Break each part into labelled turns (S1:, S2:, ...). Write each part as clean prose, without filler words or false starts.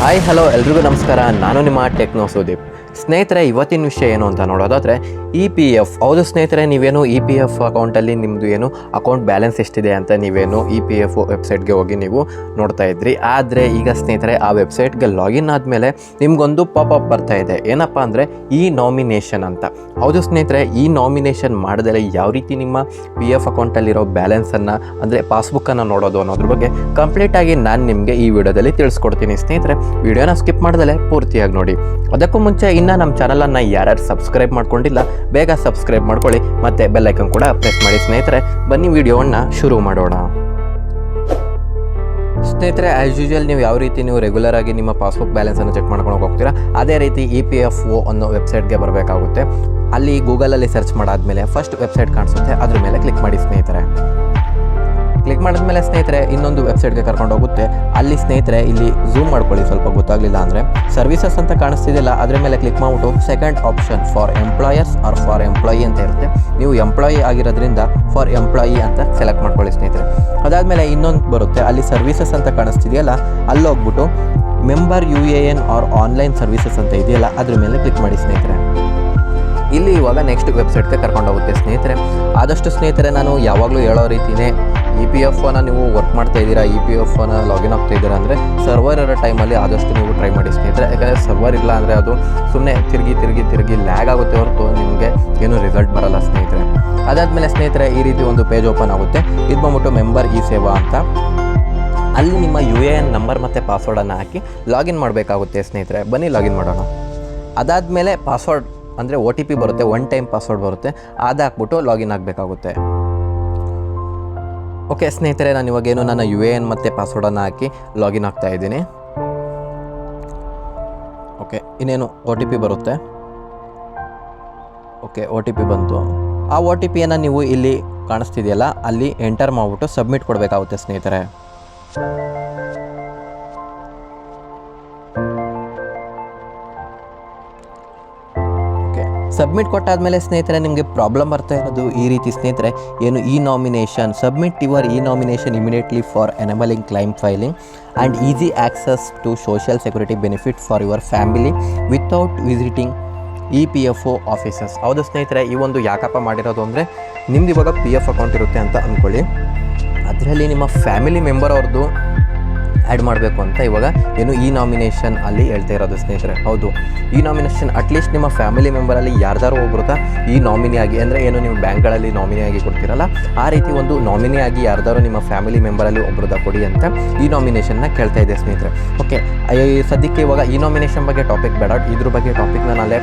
S1: Hi hello ಎಲ್ರಿಗೂ ನಮಸ್ಕಾರ. ನಾನು ನಿಮ್ಮ ಟೆಕ್ನೋ ಸುದೀಪ್. ಸ್ನೇಹಿತರೆ, ಇವತ್ತಿನ ವಿಷಯ ಏನು ಅಂತ ನೋಡೋದಾದರೆ EPF. ಹೌದು ಸ್ನೇಹಿತರೆ, ನೀವೇನು EPF ಅಕೌಂಟಲ್ಲಿ ನಿಮ್ಮದು ಏನು ಅಕೌಂಟ್ ಬ್ಯಾಲೆನ್ಸ್ ಎಷ್ಟಿದೆ ಅಂತ ನೀವೇನು EPF ವೆಬ್ಸೈಟ್ಗೆ ಹೋಗಿ ನೀವು ನೋಡ್ತಾ ಇದ್ರಿ. ಆದರೆ ಈಗ ಸ್ನೇಹಿತರೆ, ಆ ವೆಬ್ಸೈಟ್ಗೆ ಲಾಗಿನ್ ಆದಮೇಲೆ ನಿಮಗೊಂದು ಪಾಪಪ್ ಬರ್ತಾ ಇದೆ. ಏನಪ್ಪ ಅಂದರೆ ಈ ನಾಮಿನೇಷನ್ ಅಂತ. ಹೌದು ಸ್ನೇಹಿತರೆ, ಈ ನಾಮಿನೇಷನ್ ಮಾಡಿದರೆ ಯಾವ ರೀತಿ ನಿಮ್ಮ PF ಅಕೌಂಟಲ್ಲಿರೋ ಬ್ಯಾಲೆನ್ಸನ್ನು ಅಂದರೆ ಪಾಸ್ಬುಕ್ಕನ್ನು ನೋಡೋದು ಅನ್ನೋದ್ರ ಬಗ್ಗೆ ಕಂಪ್ಲೀಟಾಗಿ ನಾನು ನಿಮಗೆ ಈ ವಿಡಿಯೋದಲ್ಲಿ ತಿಳಿಸ್ಕೊಡ್ತೀನಿ. ಸ್ನೇಹಿತರೆ, ವಿಡಿಯೋನ ಸ್ಕಿಪ್ ಮಾಡ್ದಲೇ ಪೂರ್ತಿಯಾಗಿ ನೋಡಿ. ಅದಕ್ಕೂ ಮುಂಚೆ ಇನ್ನು ನಮ್ಮ ಚಾನಲನ್ನು ಯಾರ್ಯಾರು ಸಬ್ಸ್ಕ್ರೈಬ್ ಮಾಡ್ಕೊಂಡಿಲ್ಲ ಬೇಗ ಸಬ್ಸ್ಕ್ರೈಬ್ ಮಾಡ್ಕೊಳ್ಳಿ, ಮತ್ತು ಬೆಲ್ ಐಕನ್ ಕೂಡ ಪ್ರೆಸ್ ಮಾಡಿ. ಸ್ನೇಹಿತರೆ, ಬನ್ನಿ ವಿಡಿಯೋವನ್ನು ಶುರು ಮಾಡೋಣ. ಸ್ನೇಹಿತರೆ, ಆ್ಯಸ್ ಯೂಶುವಲ್ ನೀವು ಯಾವ ರೀತಿ ನೀವು ರೆಗ್ಯುಲರ್ ಆಗಿ ನಿಮ್ಮ ಪಾಸ್ಬುಕ್ ಬ್ಯಾಲೆನ್ಸನ್ನು ಚೆಕ್ ಮಾಡ್ಕೊಂಡು ಹೋಗ್ತೀರಾ, ಅದೇ ರೀತಿ EPFO ಅನ್ನೋ ವೆಬ್ಸೈಟ್ಗೆ ಬರಬೇಕಾಗುತ್ತೆ. ಅಲ್ಲಿ ಗೂಗಲಲ್ಲಿ ಸರ್ಚ್ ಮಾಡಾದ್ಮೇಲೆ ಫಸ್ಟ್ ವೆಬ್ಸೈಟ್ ಕಾಣಿಸುತ್ತೆ, ಅದ್ರ ಮೇಲೆ ಕ್ಲಿಕ್ ಮಾಡಿ. ಸ್ನೇಹಿತರೆ, ಕ್ಲಿಕ್ ಮಾಡಿದ್ಮೇಲೆ ಸ್ನೇಹಿತರೆ ಇನ್ನೊಂದು ವೆಬ್ಸೈಟ್ಗೆ ಕರ್ಕೊಂಡು ಹೋಗುತ್ತೆ. ಅಲ್ಲಿ ಸ್ನೇಹಿತರೆ ಇಲ್ಲಿ ಝೂಮ್ ಮಾಡ್ಕೊಳ್ಳಿ, ಸ್ವಲ್ಪ ಗೊತ್ತಾಗಲಿಲ್ಲ ಅಂದರೆ ಸರ್ವಿಸಸ್ ಅಂತ ಕಾಣಿಸ್ತಿದೆಯಲ್ಲ, ಅದ್ರ ಮೇಲೆ ಕ್ಲಿಕ್ ಮಾಡಿಬಿಟ್ಟು second option for employers or for employee ಅಂತ ಇರುತ್ತೆ. ನೀವು ಎಂಪ್ಲಾಯಿ ಆಗಿರೋದ್ರಿಂದ ಫಾರ್ ಎಂಪ್ಲಾಯಿ ಅಂತ ಸೆಲೆಕ್ಟ್ ಮಾಡ್ಕೊಳ್ಳಿ ಸ್ನೇಹಿತರೆ. ಅದಾದಮೇಲೆ ಇನ್ನೊಂದು ಬರುತ್ತೆ, ಅಲ್ಲಿ ಸರ್ವಿಸಸ್ ಅಂತ ಕಾಣಿಸ್ತಿದೆಯಲ್ಲ, ಅಲ್ಲಿ ಹೋಗ್ಬಿಟ್ಟು member UAN or online services ಅಂತ ಇದೆಯಲ್ಲ, ಅದ್ರ ಮೇಲೆ ಕ್ಲಿಕ್ ಮಾಡಿ ಸ್ನೇಹಿತರೆ. ಇಲ್ಲಿ ಇವಾಗ ನೆಕ್ಸ್ಟ್ ವೆಬ್ಸೈಟ್ಗೆ ಕರ್ಕೊಂಡು ಹೋಗುತ್ತೆ. ಸ್ನೇಹಿತರೆ, ಆದಷ್ಟು ಸ್ನೇಹಿತರೆ ನಾನು ಯಾವಾಗಲೂ ಹೇಳೋ ರೀತಿಯೇ EPFನ ನೀವು ವರ್ಕ್ ಮಾಡ್ತಾ ಇದ್ದೀರಾ, EPFನ ಲಾಗಿನ್ ಆಗ್ತಾ ಇದ್ದೀರಾ ಅಂದರೆ ಸರ್ವರ್ ಇರೋ ಟೈಮಲ್ಲಿ ಆದಷ್ಟು ನೀವು ಟ್ರೈ ಮಾಡಿ ಸ್ನೇಹಿತರೆ. ಯಾಕಂದರೆ ಸರ್ವರ್ ಇಲ್ಲ ಅಂದರೆ ಅದು ಸುಮ್ಮನೆ ತಿರುಗಿ ಲ್ಯಾಗ್ ಆಗುತ್ತೆ ಹೊರತು ನಿಮಗೆ ಏನೂ ರಿಸಲ್ಟ್ ಬರಲ್ಲ ಸ್ನೇಹಿತರೆ. ಅದಾದಮೇಲೆ ಸ್ನೇಹಿತರೆ ಈ ರೀತಿ ಒಂದು ಪೇಜ್ ಓಪನ್ ಆಗುತ್ತೆ. ಇದು ಬಂದ್ಬಿಟ್ಟು ಮೆಂಬರ್ ಇ-ಸೇವಾ ಅಂತ. ಅಲ್ಲಿ ನಿಮ್ಮ UAN ನಂಬರ್ ಮತ್ತು ಪಾಸ್ವರ್ಡನ್ನು ಹಾಕಿ ಲಾಗಿನ್ ಮಾಡಬೇಕಾಗುತ್ತೆ ಸ್ನೇಹಿತರೆ. ಬನ್ನಿ ಲಾಗಿನ್ ಮಾಡೋಣ. ಅದಾದಮೇಲೆ ಪಾಸ್ವರ್ಡ್ ಅಂದರೆ OTP ಬರುತ್ತೆ, ಒನ್ ಟೈಮ್ ಪಾಸ್ವರ್ಡ್ ಬರುತ್ತೆ, ಅದು ಹಾಕ್ಬಿಟ್ಟು ಲಾಗಿನ್ ಆಗಬೇಕಾಗುತ್ತೆ. ಓಕೆ ಸ್ನೇಹಿತರೆ, ನಾನು ಇವಾಗೇನು ನನ್ನ UAN ಮತ್ತು ಪಾಸ್ವರ್ಡನ್ನು ಹಾಕಿ ಲಾಗಿನ್ ಆಗ್ತಾ ಇದ್ದೀನಿ. ಓಕೆ, ಇನ್ನೇನು OTP ಬರುತ್ತೆ. ಓಕೆ, OTP ಬಂತು. ಆ OTPಯನ್ನು ನೀವು ಇಲ್ಲಿ ಕಾಣಿಸ್ತಿದೆಯಲ್ಲ, ಅಲ್ಲಿ ಎಂಟರ್ ಮಾಡಿಬಿಟ್ಟು ಸಬ್ಮಿಟ್ ಕೊಡಬೇಕಾಗುತ್ತೆ ಸ್ನೇಹಿತರೆ. ಸಬ್ಮಿಟ್ ಕೊಟ್ಟಾದಮೇಲೆ ಸ್ನೇಹಿತರೆ ನಿಮಗೆ ಪ್ರಾಬ್ಲಮ್ ಬರ್ತಾ ಇರೋದು ಈ ರೀತಿ ಸ್ನೇಹಿತರೆ, ಏನು ಈ ನಾಮಿನೇಷನ್ ಸಬ್ಮಿಟ್ ಯುವರ್ ಈ nomination immediately for enabling claim filing and easy access to social security benefit for your family without visiting EPFO offices. ಹೌದು ಸ್ನೇಹಿತರೆ, ಈ ಒಂದು ಯಾಕಪ್ಪ ಮಾಡಿರೋದು ಅಂದರೆ ನಿಮ್ದು ಇವಾಗ PF ಅಕೌಂಟ್ ಇರುತ್ತೆ ಅಂತ ಅಂದ್ಕೊಳ್ಳಿ, ಅದರಲ್ಲಿ ನಿಮ್ಮ ಫ್ಯಾಮಿಲಿ ಮೆಂಬರ್ ಅವ್ರದ್ದು ಆ್ಯಡ್ ಮಾಡಬೇಕು ಅಂತ ಇವಾಗ ಏನು ಈ ನಾಮಿನೇಷನ್ ಅಲ್ಲಿ ಹೇಳ್ತಾ ಇರೋದು ಸ್ನೇಹಿತರೆ. ಹೌದು, ಈ ನಾಮಿನೇಷನ್ ಅಟ್ಲೀಸ್ಟ್ ನಿಮ್ಮ ಫ್ಯಾಮಿಲಿ ಮೆಂಬರಲ್ಲಿ ಯಾರ್ದಾರು ಒಬ್ರು ಈ ನಾಮಿನಿಯಾಗಿ, ಅಂದರೆ ಏನು ನೀವು ಬ್ಯಾಂಕ್ಗಳಲ್ಲಿ ನಾಮಿನಿಯಾಗಿ ಕೊಡ್ತೀರಲ್ಲ, ಆ ರೀತಿ ಒಂದು ನಾಮಿನಿಯಾಗಿ ಯಾರ್ದಾರು ನಿಮ್ಮ ಫ್ಯಾಮಿಲಿ ಮೆಂಬರಲ್ಲಿ ಒಬ್ರದ ಕೊಡಿ ಅಂತ ಈ ನಾಮಿನೇಷನ್ನ ಕೇಳ್ತಾ ಇದೆ ಸ್ನೇಹಿತರೆ. ಓಕೆ, ಸದ್ಯಕ್ಕೆ ಇವಾಗ ಈ ನಾಮಿನೇಷನ್ ಬಗ್ಗೆ ಟಾಪಿಕ್ ಬೇಡ, ಇದ್ರ ಬಗ್ಗೆ ಟಾಪಿಕ್ ನಾನು ಅಲ್ಲೇ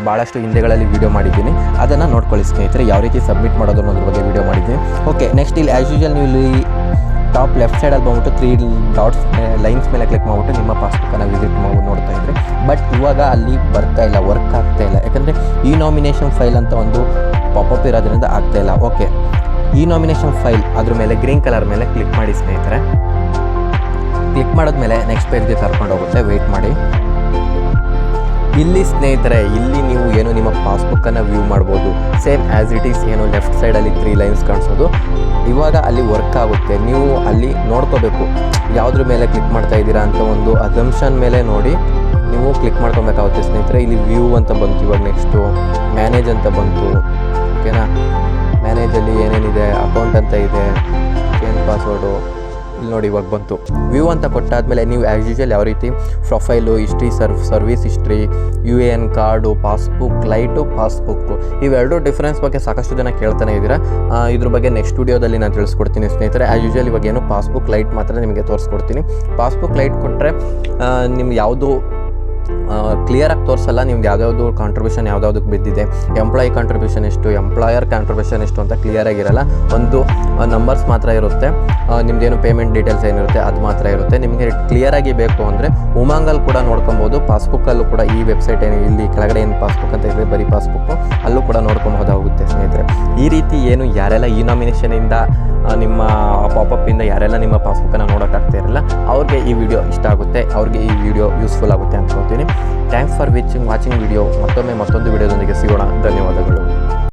S1: ಭಾಳಷ್ಟು ಹಿಂದೆಗಳಲ್ಲಿ ವೀಡಿಯೋ ಮಾಡಿದ್ದೀನಿ, ಅದನ್ನು ನೋಡ್ಕೊಳ್ಳಿ ಸ್ನೇಹಿತರೆ. ಯಾವ ರೀತಿ ಸಬ್ಮಿಟ್ ಮಾಡೋದು ಅನ್ನೋದ್ರ ಬಗ್ಗೆ ವೀಡಿಯೋ ಮಾಡಿದ್ದೀನಿ. ಓಕೆ, ನೆಕ್ಸ್ಟ್ ಇಲ್ಲಿ ಆ್ಯಸ್ ಯೂಶುವಲ್ ನೀವು ಇಲ್ಲಿ ಟಾಪ್ ಲೆಫ್ಟ್ ಸೈಡಲ್ಲಿ ಬಂದ್ಬಿಟ್ಟು 3 ಡಾಟ್ಸ್ ಲೈನ್ಸ್ ಮೇಲೆ ಕ್ಲಿಕ್ ಮಾಡಿಬಿಟ್ಟು ನಿಮ್ಮ ಪಾಸ್ಬುಕ್ಕನ್ನು ವಿಸಿಟ್ ಮಾಡಿ ನೋಡ್ತಾ ಇದ್ರಿ. ಬಟ್ ಇವಾಗ ಅಲ್ಲಿ ಬರ್ತಾ ಇಲ್ಲ, ವರ್ಕ್ ಆಗ್ತಾ ಇಲ್ಲ, ಯಾಕಂದರೆ ಈ ನಾಮಿನೇಷನ್ ಫೈಲ್ ಅಂತ ಒಂದು ಪಾಪಪ್ ಇರೋದ್ರಿಂದ ಆಗ್ತಾ ಇಲ್ಲ. ಓಕೆ, ಈ ನಾಮಿನೇಷನ್ ಫೈಲ್ ಅದ್ರ ಮೇಲೆ ಗ್ರೀನ್ ಕಲರ್ ಮೇಲೆ ಕ್ಲಿಕ್ ಮಾಡಿ ಸ್ನೇಹಿತರೆ. ಕ್ಲಿಕ್ ಮಾಡಿದ್ಮೇಲೆ ನೆಕ್ಸ್ಟ್ ಪೇಜ್ಗೆ ಕರ್ಕೊಂಡು ಹೋಗುತ್ತೆ, ವೆಯ್ಟ್ ಮಾಡಿ. ಇಲ್ಲಿ ಸ್ನೇಹಿತರೆ, ಇಲ್ಲಿ ನೀವು ಏನು ನಿಮ್ಮ ಪಾಸ್ಬುಕ್ಕನ್ನು ವ್ಯೂ ಮಾಡ್ಬೋದು, ಸೇಮ್ ಆ್ಯಸ್ ಇಟ್ ಈಸ್ ಏನು ಲೆಫ್ಟ್ ಸೈಡಲ್ಲಿ 3 ಲೈನ್ಸ್ ಕಾಣಿಸೋದು. ಇವಾಗ ಅಲ್ಲಿ ವರ್ಕ್ ಆಗುತ್ತೆ, ನೀವು ಅಲ್ಲಿ ನೋಡ್ಕೋಬೇಕು ಯಾವುದ್ರ ಮೇಲೆ ಕ್ಲಿಕ್ ಮಾಡ್ತಾ ಇದ್ದೀರಾ ಅಂತ ಒಂದು ಅಸಂಪ್ಷನ್ ಮೇಲೆ ನೋಡಿ ನೀವು ಕ್ಲಿಕ್ ಮಾಡ್ಕೊಬೇಕಾಗುತ್ತೆ ಸ್ನೇಹಿತರೆ. ಇಲ್ಲಿ ವ್ಯೂ ಅಂತ ಬಂತು, ಇವಾಗ ನೆಕ್ಸ್ಟು ಮ್ಯಾನೇಜ್ ಅಂತ ಬಂತು. ಓಕೆನಾ, ಮ್ಯಾನೇಜಲ್ಲಿ ಏನೇನಿದೆ, ಅಕೌಂಟ್ ಅಂತ ಇದೆ, ಏನು ಪಾಸ್ವರ್ಡು, ಇಲ್ಲಿ ನೋಡಿ ಇವಾಗ ಬಂತು. ವ್ಯೂ ಅಂತ ಕೊಟ್ಟಾದಮೇಲೆ ನೀವು ಆ್ಯಸ್ ಯೂಶುವಲ್ ಯಾವ ರೀತಿ profile, history, service history, UAN card, passbook light, passbook, ಇವೆರಡು ಡಿಫ್ರೆನ್ಸ್ ಬಗ್ಗೆ ಸಾಕಷ್ಟು ಜನ ಕೇಳ್ತಾನೆ ಇದ್ದೀರಾ. ಇದ್ರ ಬಗ್ಗೆ ನೆಕ್ಸ್ಟ್ ವಿಡಿಯೋದಲ್ಲಿ ನಾನು ತಿಳಿಸ್ಕೊಡ್ತೀನಿ ಸ್ನೇಹಿತರೆ. ಆ್ಯಸ್ ಯೂಶುವಲ್ ಇವಾಗ ಏನು ಪಾಸ್ಬುಕ್ ಲೈಟ್ ಮಾತ್ರ ನಿಮಗೆ ತೋರಿಸ್ಕೊಡ್ತೀನಿ. ಪಾಸ್ಬುಕ್ ಲೈಟ್ ಕೊಟ್ಟರೆ ನಿಮ್ಗೆ ಯಾವುದು ಕ್ಲಿಯರಾಗಿ ತೋರಿಸಲ್ಲ, ನಿಮ್ಗೆ ಯಾವುದ್ಯಾವುದು ಕಾಂಟ್ರಿಬ್ಯೂಷನ್ ಯಾವುದಕ್ಕೆ ಬಿದ್ದಿದೆ, ಎಂಪ್ಲಾಯಿ ಕಾಂಟ್ರಿಬ್ಯೂಷನ್ ಎಷ್ಟು, ಎಂಪ್ಲಾಯರ್ ಕಾಂಟ್ರಿಬ್ಯೂಷನ್ ಎಷ್ಟು ಅಂತ ಕ್ಲಿಯರಾಗಿರಲ್ಲ. ಒಂದು ನಂಬರ್ಸ್ ಮಾತ್ರ ಇರುತ್ತೆ, ನಿಮ್ಮದೇನು ಪೇಮೆಂಟ್ ಡೀಟೇಲ್ಸ್ ಏನಿರುತ್ತೆ ಅದು ಮಾತ್ರ ಇರುತ್ತೆ. ನಿಮಗೆ ಕ್ಲಿಯರಾಗಿ ಬೇಕು ಅಂದರೆ ಉಮಾಂಗಲ್ಲಿ ಕೂಡ ನೋಡ್ಕೊಬೋದು, ಪಾಸ್ಬುಕ್ಕಲ್ಲೂ ಕೂಡ ಈ ವೆಬ್ಸೈಟ್ ಏನು ಇಲ್ಲಿ ಕೆಳಗಡೆ ಏನು ಪಾಸ್ಬುಕ್ ಅಂತ ಇದೆ ಬರೀ ಪಾಸ್ಬುಕ್ಕು, ಅಲ್ಲೂ ಕೂಡ ನೋಡ್ಕೊಬೋದಾಗುತ್ತೆ ಸ್ನೇಹಿತರೆ. ಈ ರೀತಿ ಏನು ಯಾರೆಲ್ಲ ಈ ನಾಮಿನೇಷನಿಂದ ನಿಮ್ಮ ಪಾಪಪ್ಪಿಂದ ಯಾರೆಲ್ಲ ನಿಮ್ಮ ಪಾಸ್ಬುಕ್ಕನ್ನು ನೋಡೋಕ್ಕಾಗ್ತಾ ಇರಲ್ಲ, ಅವ್ರಿಗೆ ಈ ವಿಡಿಯೋ ಇಷ್ಟ ಆಗುತ್ತೆ, ಅವ್ರಿಗೆ ಈ ವಿಡಿಯೋ ಯೂಸ್ಫುಲ್ ಆಗುತ್ತೆ ಅನ್ಕೋತೀನಿ. Thanks for watching video. ಮತ್ತೊಂದು ವಿಡಿಯೋದೊಂದಿಗೆ ಸಿಗೋಣ. ಧನ್ಯವಾದಗಳು.